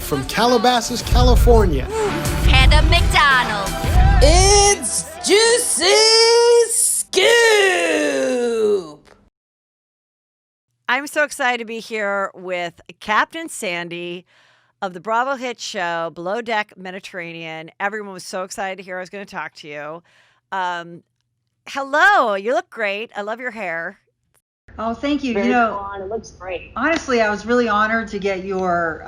from Calabasas, California. And a McDonald's. It's Juicy Scoop! I'm so excited to be here with Captain Sandy of the Bravo hit show, Below Deck Mediterranean. Everyone was so excited to hear I was going to talk to you. Hello, you look great. I love your hair. Oh, thank you. Very fun. It looks great. Honestly, I was really honored to get your,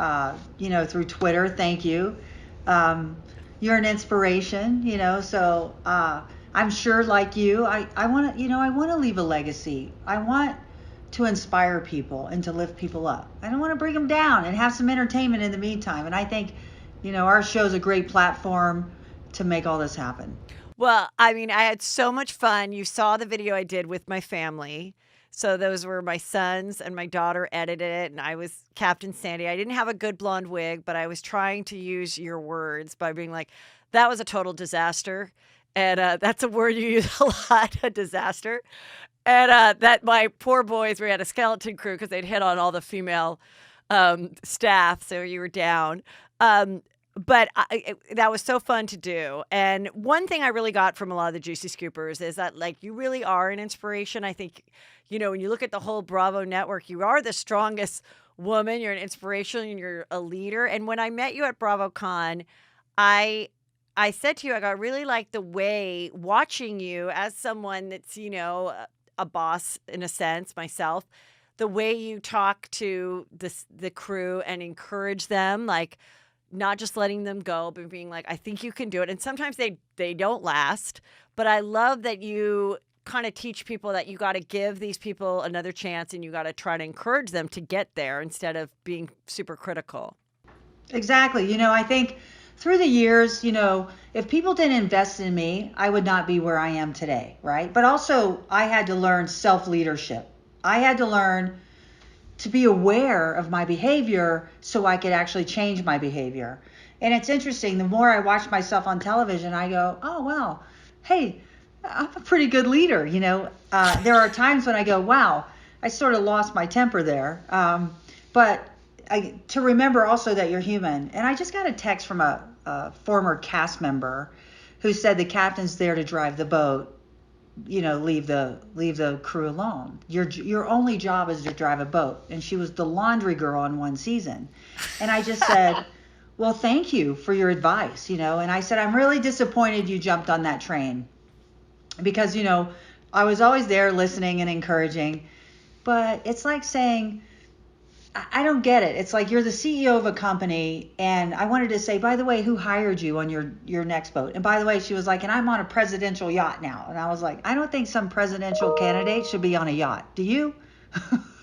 through Twitter. Thank you. You're an inspiration, so I'm sure like you, I want to leave a legacy. I want to inspire people and to lift people up. I don't want to bring them down and have some entertainment in the meantime. And I think, our show's a great platform to make all this happen. Well, I mean, I had so much fun. You saw the video I did with my family. So those were my sons and my daughter edited it, and I was Captain Sandy. I didn't have a good blonde wig, but I was trying to use your words by being like, that was a total disaster. And that's a word you use a lot, a disaster. And that my poor boys, we had a skeleton crew because they'd hit on all the female staff, so you were down. But that was so fun to do. And one thing I really got from a lot of the Juicy Scoopers is that, like, you really are an inspiration. I think, when you look at the whole Bravo network, you are the strongest woman. You're an inspiration and you're a leader. And when I met you at BravoCon, I said to you, I really like the way watching you as someone that's, a boss in a sense, myself, the way you talk to the crew and encourage them, like, not just letting them go, but being like, I think you can do it. And sometimes they don't last, but I love that you kind of teach people that you got to give these people another chance and you got to try to encourage them to get there instead of being super critical. Exactly. I think through the years, if people didn't invest in me, I would not be where I am today, right? But also I had to learn self-leadership. I had to learn to be aware of my behavior so I could actually change my behavior. And it's interesting, the more I watch myself on television, I go, oh, wow, hey, I'm a pretty good leader. There are times when I go, wow, I sort of lost my temper there. But to remember also that you're human. And I just got a text from a former cast member who said the captain's there to drive the boat. Leave the crew alone. Your only job is to drive a boat. And she was the laundry girl on one season. And I just said, well, thank you for your advice, And I said, I'm really disappointed you jumped on that train because, I was always there listening and encouraging, but it's like saying, I don't get it. It's like you're the CEO of a company, and I wanted to say, by the way, who hired you on your next boat? And by the way, she was like, and I'm on a presidential yacht now. And I was like, I don't think some presidential candidate should be on a yacht. Do you?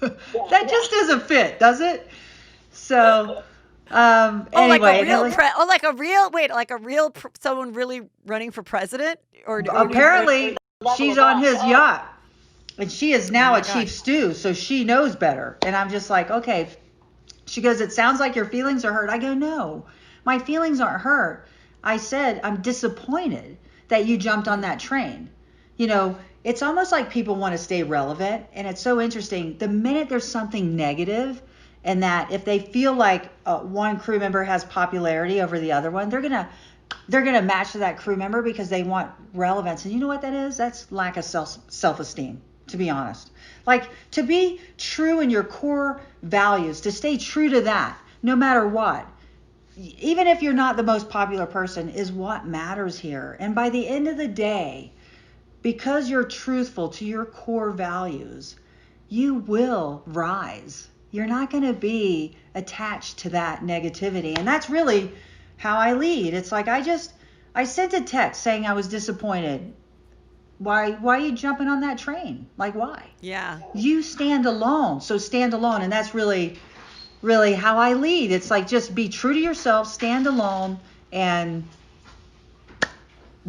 That just doesn't fit, does it? So, anyway. Like a real someone really running for president? Or apparently she's on his yacht. And she is now a chief stew, so she knows better. And I'm just like, okay. She goes, it sounds like your feelings are hurt. I go, no, my feelings aren't hurt. I said, I'm disappointed that you jumped on that train. It's almost like people want to stay relevant. And it's so interesting. The minute there's something negative, and that if they feel like one crew member has popularity over the other one, they're gonna match to that crew member because they want relevance. And you know what that is? That's lack of self-esteem. To be honest, like to be true in your core values, to stay true to that, no matter what, even if you're not the most popular person, is what matters here. And by the end of the day, because you're truthful to your core values, you will rise. You're not going to be attached to that negativity. And that's really how I lead. It's like I sent a text saying I was disappointed. Why are you jumping on that train? Like, why? Yeah. You stand alone. So stand alone. And that's really, really how I lead. It's like, just be true to yourself, stand alone, and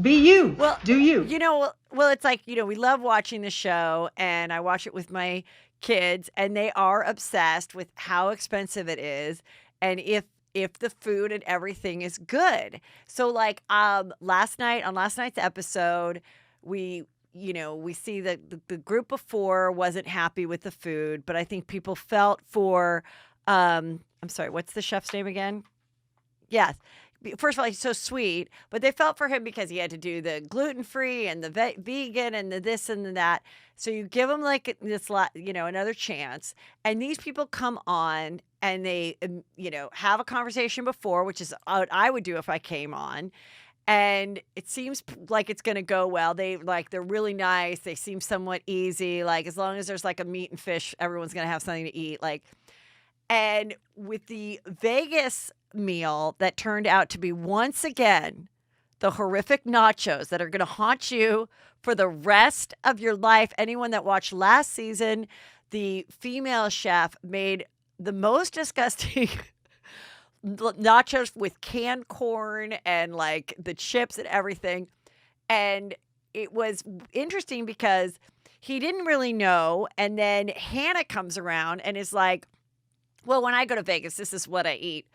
be you. Well, do you. It's like, we love watching the show, and I watch it with my kids, and they are obsessed with how expensive it is. And if the food and everything is good. So like, last night's episode, we see that the group before wasn't happy with the food, but I think people felt for, I'm sorry, what's the chef's name again? Yes. First of all, he's so sweet, but they felt for him because he had to do the gluten-free and the vegan and the this and the that. So you give him like this, another chance. And these people come on and they, have a conversation before, which is what I would do if I came on. And it seems like it's going to go well. They're really nice. They seem somewhat easy. Like as long as there's like a meat and fish, everyone's going to have something to eat. And with the Vegas meal that turned out to be once again the horrific nachos that are going to haunt you for the rest of your life. Anyone that watched last season, the female chef made the most disgusting nachos with canned corn and like the chips and everything. And it was interesting because he didn't really know. And then Hannah comes around and is like, well, when I go to Vegas, this is what I eat.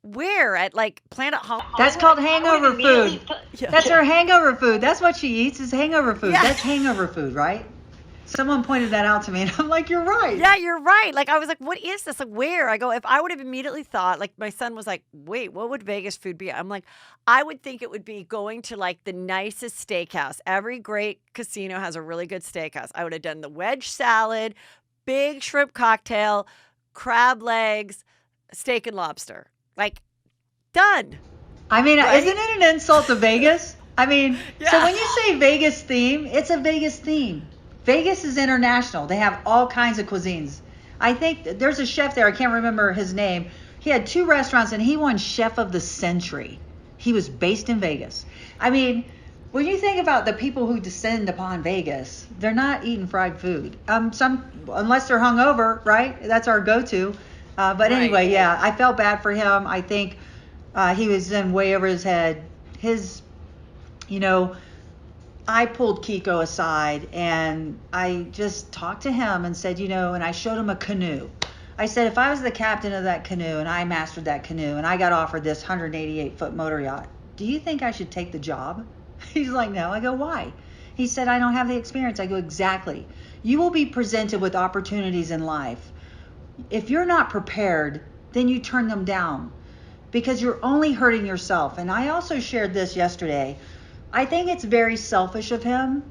Where? At like Planet Hollywood? That's called hangover food. Yeah. That's her hangover food. That's what she eats is hangover food. Yeah. That's hangover food, right? Someone pointed that out to me, and I'm like, you're right. Yeah, you're right. Like, I was like, what is this? Like, where? I go, if I would have immediately thought, like, my son was like, wait, what would Vegas food be? I'm like, I would think it would be going to, like, the nicest steakhouse. Every great casino has a really good steakhouse. I would have done the wedge salad, big shrimp cocktail, crab legs, steak and lobster. Like, done. I mean, Right? isn't it an insult to Vegas? I mean, so Yeah. when you say Vegas theme, it's a Vegas theme. Vegas is international. They have all kinds of cuisines. I think there's a chef there. I can't remember his name. He had 2 restaurants and he won Chef of the Century. He was based in Vegas. I mean, when you think about the people who descend upon Vegas, they're not eating fried food. Unless they're hungover, right? That's our go-to. But anyway, Right. yeah, I felt bad for him. I think he was in way over his head. I pulled Kiko aside and I just talked to him and said, and I showed him a canoe. I said, if I was the captain of that canoe and I mastered that canoe and I got offered this 188-foot motor yacht, do you think I should take the job? He's like, no. I go, why? He said, I don't have the experience. I go, exactly. You will be presented with opportunities in life. If you're not prepared, then you turn them down because you're only hurting yourself. And I also shared this yesterday. I think it's very selfish of him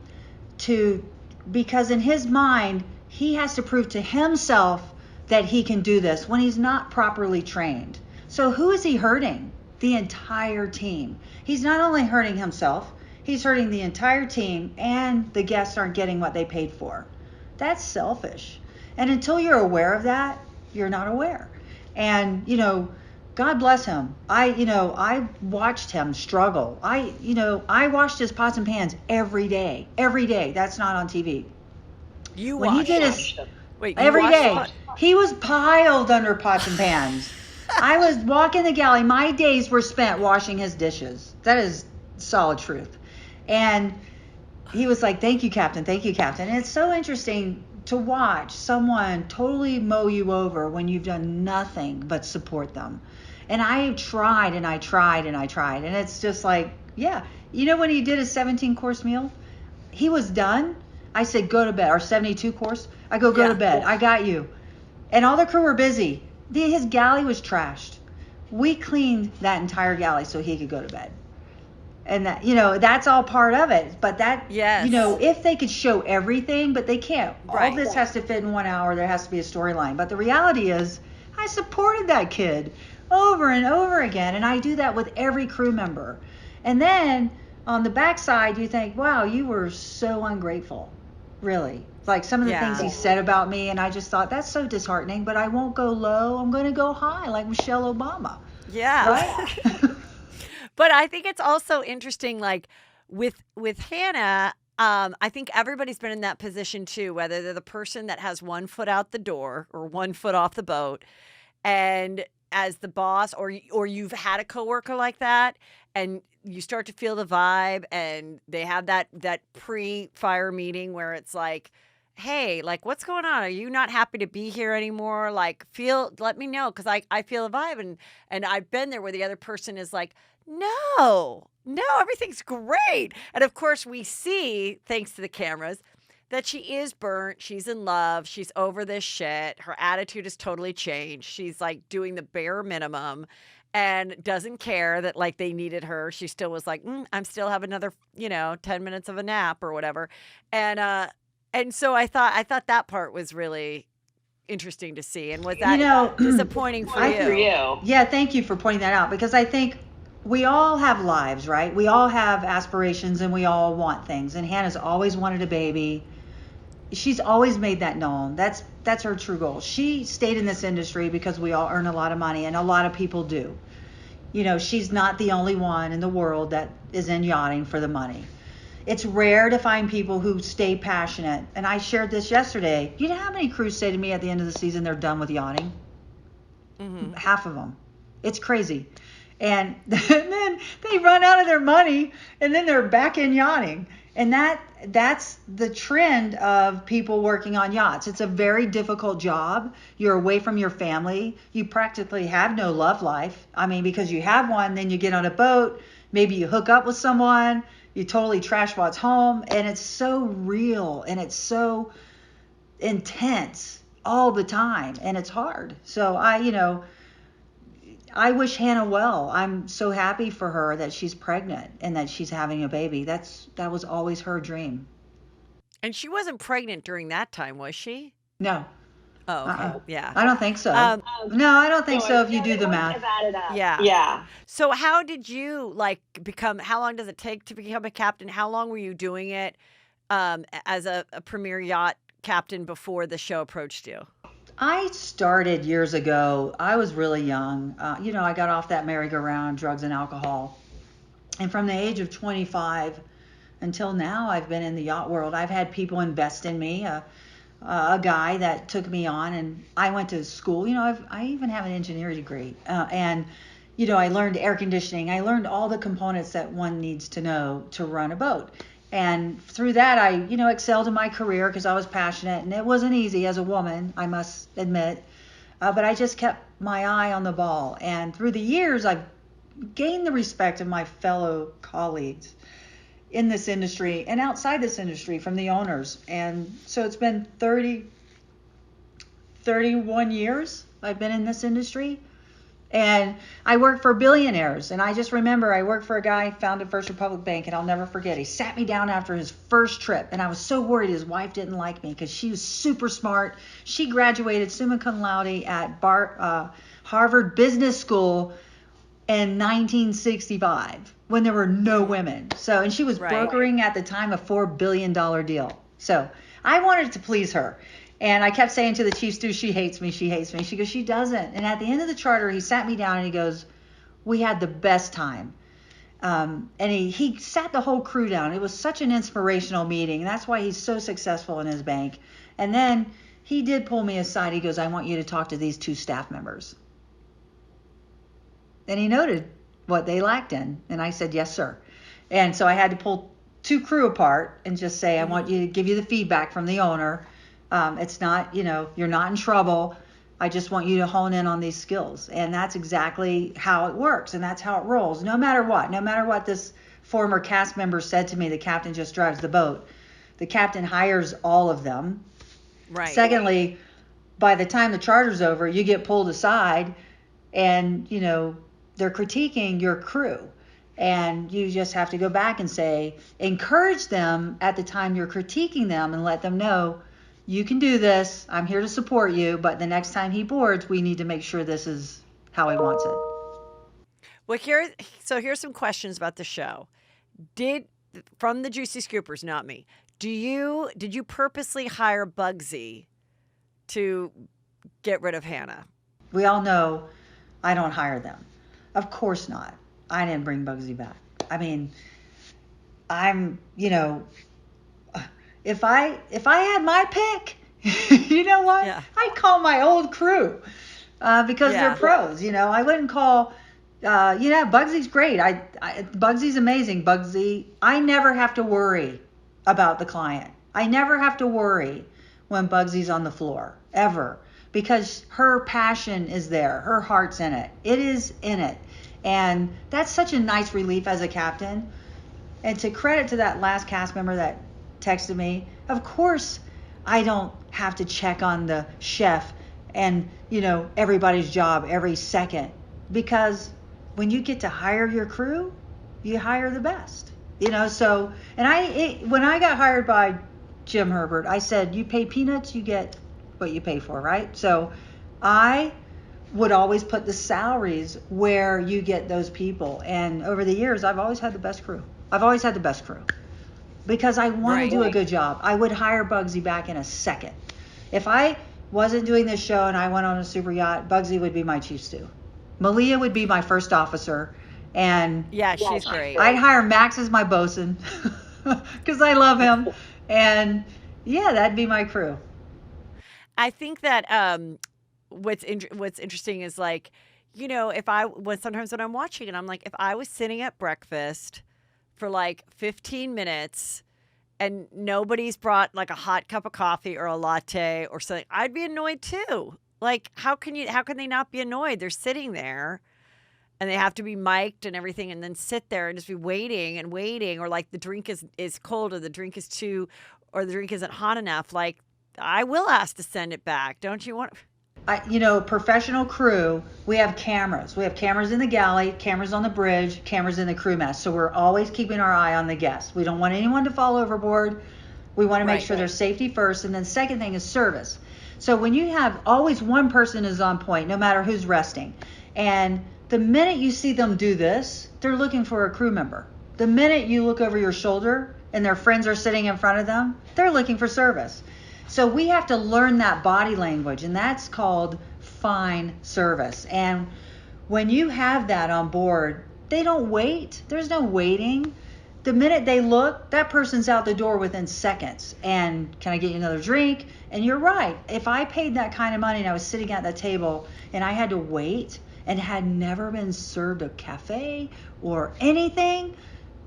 because in his mind, he has to prove to himself that he can do this when he's not properly trained. So who is he hurting? The entire team. He's not only hurting himself, he's hurting the entire team, and the guests aren't getting what they paid for. That's selfish. And until you're aware of that, you're not aware. And, God bless him. I watched him struggle. I washed his pots and pans every day. Every day. That's not on TV. You When he watched did it. his Wait, you every watched day, it? he was piled under pots and pans. I was walking the galley. My days were spent washing his dishes. That is solid truth. And he was like, thank you, Captain. Thank you, Captain. And it's so interesting to watch someone totally mow you over when you've done nothing but support them. And I tried and I tried and I tried. And it's just like, yeah. When he did a 17-course meal, he was done. I said, go to bed. Or 72 course. I go Yeah. to bed. I got you. And all the crew were busy. His galley was trashed. We cleaned that entire galley so he could go to bed. And that, that's all part of it. But that, Yes. if they could show everything, but they can't. Right. All this has to fit in 1 hour. There has to be a storyline. But the reality is, I supported that kid over and over again. And I do that with every crew member. And then on the backside, you think, wow, you were so ungrateful. Really. Like some of the things he said about me. And I just thought, that's so disheartening. But I won't go low. I'm going to go high like Michelle Obama. Yeah. Right? But I think it's also interesting, like with Hannah, I think everybody's been in that position too, whether they're the person that has 1 foot out the door or 1 foot off the boat, and as the boss, or you've had a coworker like that, and you start to feel the vibe, and they have that pre-fire meeting where it's like, hey, like, what's going on? Are you not happy to be here anymore? Like, let me know, because I feel a vibe, and I've been there where the other person is like, no, everything's great. And of course, we see, thanks to the cameras, that she is burnt. She's in love. She's over this shit. Her attitude has totally changed. She's like doing the bare minimum. and doesn't care that like they needed her. She still was like, I'm still have another, 10 minutes of a nap or whatever. And so I thought that part was really interesting to see. And was that disappointing for you? Yeah, thank you for pointing that out, because I think we all have lives, right? We all have aspirations and we all want things. And Hannah's always wanted a baby. She's always made that known. That's her true goal. She stayed in this industry because we all earn a lot of money, and a lot of people do. She's not the only one in the world that is in yachting for the money. It's rare to find people who stay passionate. And I shared this yesterday. You know how many crews say to me at the end of the season they're done with yachting? Mm-hmm. Half of them. It's crazy. And then they run out of their money, and then they're back in yachting. And that's the trend of people working on yachts. It's a very difficult job. You're away from your family. You practically have no love life. I mean, because you have one, then you get on a boat, maybe you hook up with someone, you totally trash what's home, and it's so real and it's so intense all the time, and it's hard. So I wish Hannah well. I'm so happy for her that she's pregnant and that she's having a baby. That was always her dream. And she wasn't pregnant during that time, was she? No. Oh, okay. Yeah. I don't think so. No, I don't think so if you do the math. Yeah. Yeah. So how did you how long does it take to become a captain? How long were you doing it as a premier yacht captain before the show approached you? I started years ago. I was really young. I got off that merry-go-round, drugs and alcohol. And from the age of 25 until now, I've been in the yacht world. I've had people invest in me, a guy that took me on, and I went to school. I even have an engineering degree. And I learned air conditioning. I learned all the components that one needs to know to run a boat. And through that, I, excelled in my career because I was passionate, and it wasn't easy as a woman, I must admit. But I just kept my eye on the ball. And through the years, I've gained the respect of my fellow colleagues in this industry and outside this industry from the owners. And so it's been 31 years I've been in this industry. And I worked for billionaires. And I just remember I worked for a guy who founded First Republic Bank, and I'll never forget. He sat me down after his first trip, and I was so worried his wife didn't like me because she was super smart. She graduated summa cum laude at Harvard Business School in 1965 when there were no women. So, and she was brokering at the time a $4 billion deal. So I wanted to please her. And I kept saying to the chief stew, she hates me, she hates me. She goes, she doesn't. And at the end of the charter, he sat me down and he goes, we had the best time. And he sat the whole crew down. It was such an inspirational meeting. And that's why he's so successful in his bank. And then he did pull me aside. He goes, I want you to talk to these 2 staff members. And he noted what they lacked in. And I said, yes, sir. And so I had to pull 2 crew apart and just say, I want you to give you the feedback from the owner. It's not, you're not in trouble. I just want you to hone in on these skills. And that's exactly how it works. And that's how it rolls. No matter what this former cast member said to me, the captain just drives the boat. The captain hires all of them. Right. Secondly, by the time the charter's over, you get pulled aside and, they're critiquing your crew. And you just have to go back and say, encourage them at the time you're critiquing them and let them know, you can do this. I'm here to support you. But the next time he boards, we need to make sure this is how he wants it. Well, here's some questions about the show. From the Juicy Scoopers, not me. Did you purposely hire Bugsy to get rid of Hannah? We all know I don't hire them. Of course not. I didn't bring Bugsy back. I mean, I'm, if I had my pick, you know what? Yeah. I'd call my old crew because they're pros. I wouldn't call. Bugsy's great. Bugsy's amazing. Bugsy. I never have to worry about the client. I never have to worry when Bugsy's on the floor ever because her passion is there. Her heart's in it. It is in it, and that's such a nice relief as a captain. And to credit to that last cast member that texted me, of course I don't have to check on the chef and everybody's job every second because when you get to hire your crew, you hire the best. So, and when I got hired by Jim Herbert, I said, you pay peanuts, you get what you pay for, right? So I would always put the salaries where you get those people. And over the years, I've always had the best crew. Because I want to do a good job. I would hire Bugsy back in a second. If I wasn't doing this show and I went on a super yacht, Bugsy would be my chief stew. Malia would be my first officer. And yeah, she's great. I'd hire Max as my bosun because I love him. And yeah, that'd be my crew. I think that what's interesting is like, sometimes when I'm watching it, I'm like, if I was sitting at breakfast for like 15 minutes and nobody's brought like a hot cup of coffee or a latte or something, I'd be annoyed too. Like, how can they not be annoyed? They're sitting there and they have to be mic'd and everything and then sit there and just be waiting and waiting, or like the drink is cold, or the drink is too, or the drink isn't hot enough. Like, I will ask to send it back. Don't you want? Professional crew, we have cameras. We have cameras in the galley, cameras on the bridge, cameras in the crew mess. So we're always keeping our eye on the guests. We don't want anyone to fall overboard. We want to make sure there's safety first. And then second thing is service. So when you have always one person is on point, no matter who's resting. And the minute you see them do this, they're looking for a crew member. The minute you look over your shoulder and their friends are sitting in front of them, they're looking for service. So we have to learn that body language, and that's called fine service. And when you have that on board, they don't wait. There's no waiting. The minute they look, that person's out the door within seconds. And can I get you another drink? And you're right. If I paid that kind of money and I was sitting at the table and I had to wait and had never been served a cafe or anything,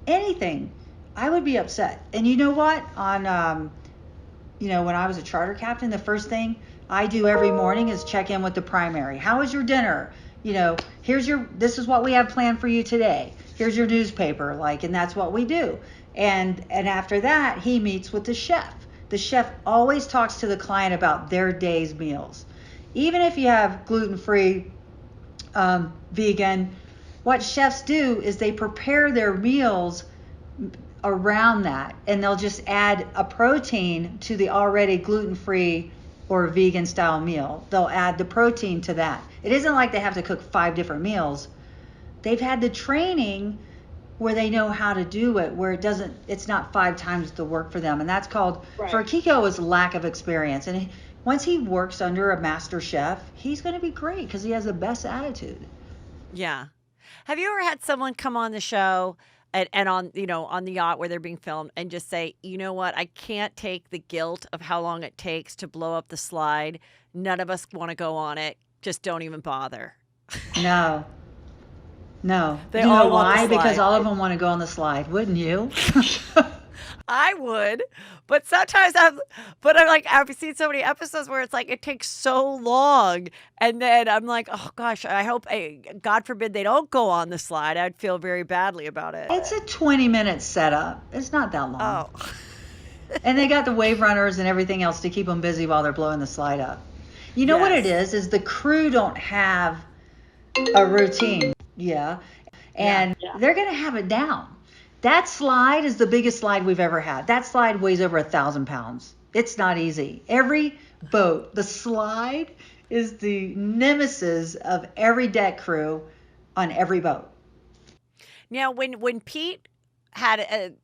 I would be upset. And you know what? When I was a charter captain, the first thing I do every morning is check in with the primary. How was your dinner? This is what we have planned for you today. Here's your newspaper, and that's what we do. And after that, he meets with the chef. The chef always talks to the client about their day's meals. Even if you have gluten-free, vegan, what chefs do is they prepare their meals around that, and they'll just add a protein to the already gluten-free or vegan style meal. They'll add the protein to that. It isn't like they have to cook 5 different meals. They've had the training where they know how to do it, where it's not 5 times the work for them. And that's called, for Kiko, is lack of experience. And once he works under a master chef, he's going to be great because he has the best attitude. Yeah. Have you ever had someone come on the show and on the yacht where they're being filmed and just say, you know what, I can't take the guilt of how long it takes to blow up the slide. None of us want to go on it. Just don't even bother. No. They you know all why? want the Because slide. all of them want to go on the slide, wouldn't you? I would, but sometimes I've seen so many episodes where it's like it takes so long, and then I'm like, oh gosh, I hope, God forbid, they don't go on the slide. I'd feel very badly about it. It's a 20-minute setup. It's not that long. Oh, And they got the wave runners and everything else to keep them busy while they're blowing the slide up. You know what it is the crew don't have a routine. Yeah. And they're going to have it down. That slide is the biggest slide we've ever had. That slide weighs over 1,000 pounds. It's not easy. Every boat, the slide is the nemesis of every deck crew on every boat. Now, when Pete had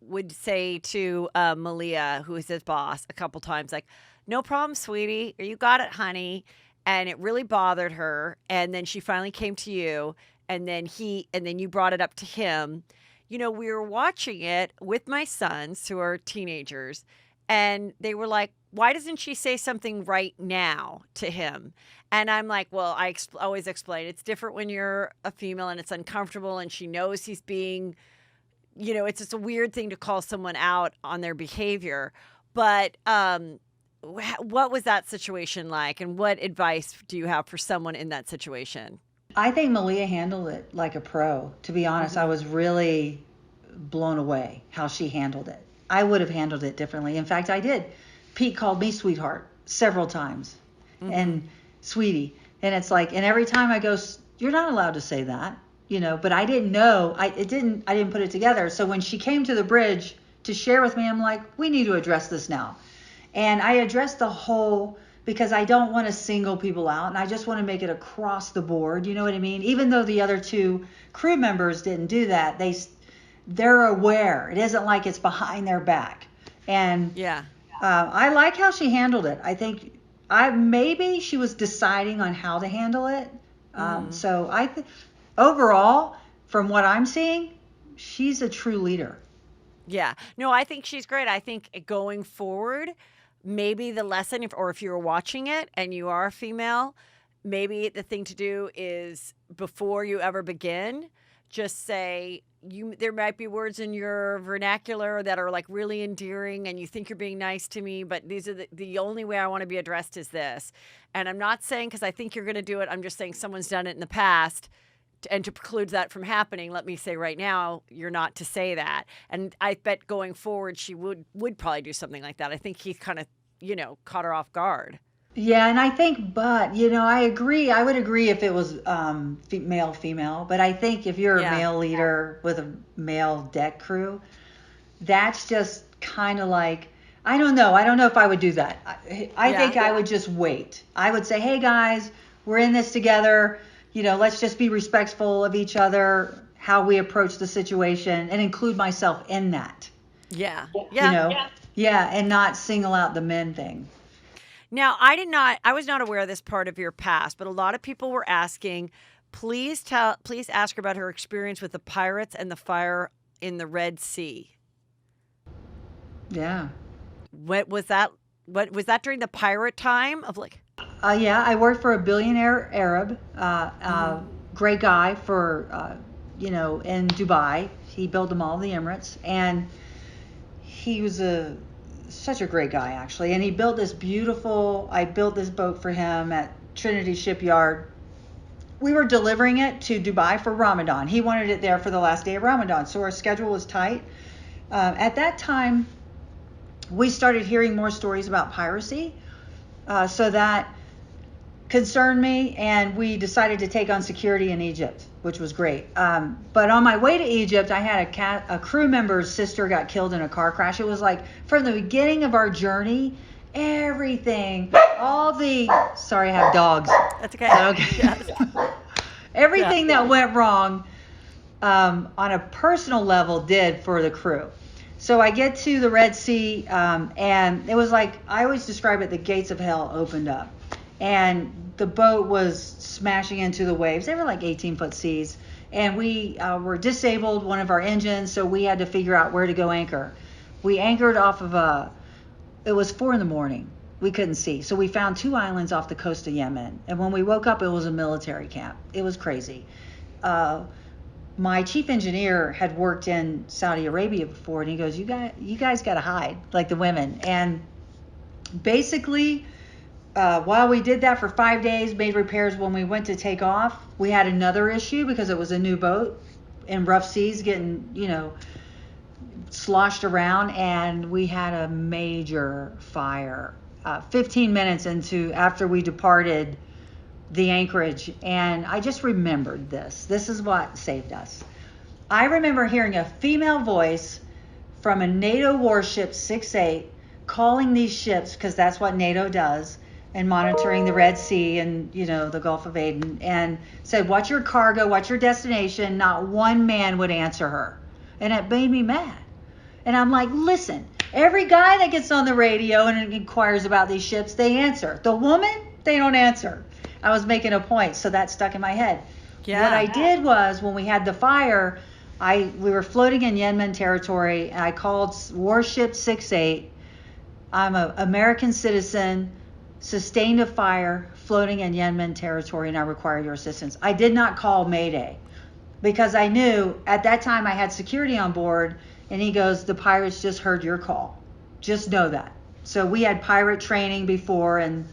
would say to Malia, who is his boss, a couple times, like, no problem, sweetie, or you got it, honey. And it really bothered her. And then she finally came to you, and then you brought it up to him. We were watching it with my sons, who are teenagers, and they were like, why doesn't she say something right now to him? And I'm like, well, I always explain it's different when you're a female and it's uncomfortable and she knows he's being, it's just a weird thing to call someone out on their behavior. But what was that situation like? And what advice do you have for someone in that situation? I think Malia handled it like a pro. To be honest, I was really blown away how she handled it. I would have handled it differently. In fact, I did. Pete called me sweetheart several times and sweetie. And it's like, and every time I go you're not allowed to say that, but I didn't know. I didn't put it together. So when she came to the bridge to share with me, I'm like, we need to address this now. And I addressed the whole, because I don't want to single people out, and I just want to make it across the board. You know what I mean? Even though the other two crew members didn't do that, they're aware. It isn't like it's behind their back. And Yeah. I like how she handled it. I think maybe she was deciding on how to handle it. So overall, from what I'm seeing, she's a true leader. Yeah. No, I think she's great. I think going forward, maybe the lesson, if you're watching it and you are a female, maybe the thing to do is before you ever begin, just say, there might be words in your vernacular that are like really endearing and you think you're being nice to me, but these are the only way I want to be addressed is this. And I'm not saying because I think you're going to do it. I'm just saying someone's done it in the past. And to preclude that from happening, let me say right now, you're not to say that. And I bet going forward, she would probably do something like that. I think he kind of, caught her off guard. Yeah, and I think, but, I agree. I would agree if it was male, female. But I think if you're a male leader with a male deck crew, that's just kind of like, I don't know. I don't know if I would do that. I think I would just wait. I would say, hey, guys, we're in this together. Let's just be respectful of each other, how we approach the situation, and include myself in that. Yeah. And not single out the men thing. Now, I was not aware of this part of your past, but a lot of people were asking, please ask her about her experience with the pirates and the fire in the Red Sea. Yeah. What was that during the pirate time of like? I worked for a billionaire Arab, great guy for, in Dubai. He built them all, the Emirates, and he was such a great guy, actually. And he built I built this boat for him at Trinity Shipyard. We were delivering it to Dubai for Ramadan. He wanted it there for the last day of Ramadan, so our schedule was tight. At that time, we started hearing more stories about piracy, so that concerned me, and we decided to take on security in Egypt, which was great. But on my way to Egypt, I had a crew member's sister got killed in a car crash. It was like from the beginning of our journey, everything, sorry, I have dogs. That's okay. Okay. Yes. Everything that went wrong on a personal level did for the crew. So I get to the Red Sea, and it was like, I always describe it, the gates of hell opened up. And the boat was smashing into the waves. They were like 18-foot seas. And we were disabled, one of our engines, so we had to figure out where to go anchor. We anchored off of it was 4 a.m. We couldn't see. So we found 2 islands off the coast of Yemen. And when we woke up, it was a military camp. It was crazy. My chief engineer had worked in Saudi Arabia before, and he goes, you guys got to hide, like the women. And basically, while we did that for 5 days, made repairs, when we went to take off, we had another issue because it was a new boat in rough seas getting, sloshed around, and we had a major fire 15 minutes after we departed the anchorage. And I just remembered this. This is what saved us. I remember hearing a female voice from a NATO warship 6-8 calling these ships, because that's what NATO does, and monitoring the Red Sea and, the Gulf of Aden, and said, what's your cargo, what's your destination? Not one man would answer her. And it made me mad. And I'm like, listen, every guy that gets on the radio and inquires about these ships, they answer. The woman, they don't answer. I was making a point, so that stuck in my head. Yeah. What I did was, when we had the fire, we were floating in Yemen territory, and I called Warship 6-8. I'm an American citizen, sustained a fire, floating in Yemen territory, and I require your assistance. I did not call Mayday, because I knew at that time I had security on board, and he goes, the pirates just heard your call. Just know that. So we had pirate training before, and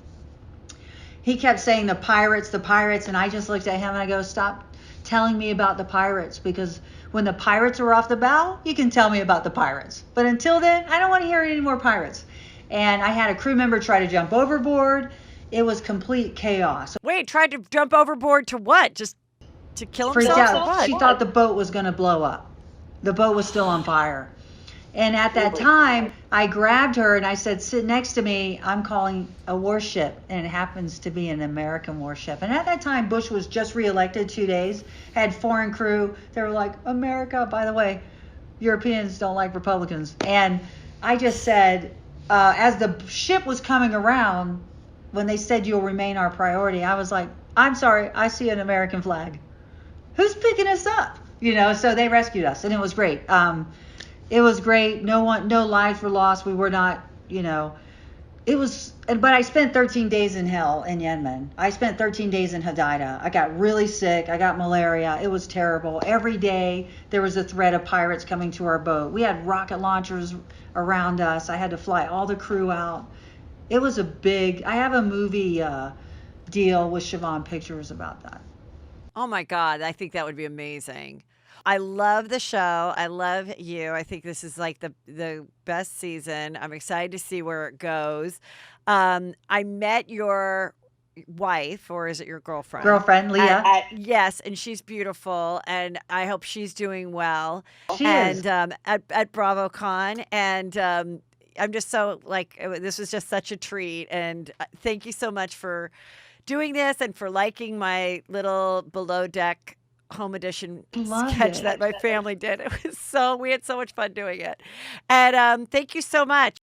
he kept saying the pirates, and I just looked at him and I go, stop telling me about the pirates, because when the pirates are off the bow, you can tell me about the pirates. But until then, I don't want to hear any more pirates. And I had a crew member try to jump overboard. It was complete chaos. Wait, tried to jump overboard to what? Just to kill freaked himself? Or out. what? She thought the boat was going to blow up. The boat was still on fire. And at that time, I grabbed her and I said, sit next to me. I'm calling a warship. And it happens to be an American warship. And at that time, Bush was just reelected 2 days, had foreign crew. They were like, America, by the way, Europeans don't like Republicans. And I just said, as the ship was coming around, when they said you'll remain our priority, I was like, I'm sorry, I see an American flag. Who's picking us up? So they rescued us, and it was great. It was great. No lives were lost. We were not, it was, but I spent 13 days in hell in Yemen. I spent 13 days in Hodeidah. I got really sick. I got malaria. It was terrible. Every day there was a threat of pirates coming to our boat. We had rocket launchers around us. I had to fly all the crew out. It was I have a movie deal with Siobhan Pictures about that. Oh my God, I think that would be amazing. I love the show. I love you. I think this is like the best season. I'm excited to see where it goes. I met your wife, or is it your girlfriend? Girlfriend, Leah. Yes, and she's beautiful, and I hope she's doing well. She and is. At BravoCon, and I'm just so this was just such a treat, and thank you so much for doing this and for liking my little below deck home edition sketch that my family did. We had so much fun doing it. And thank you so much.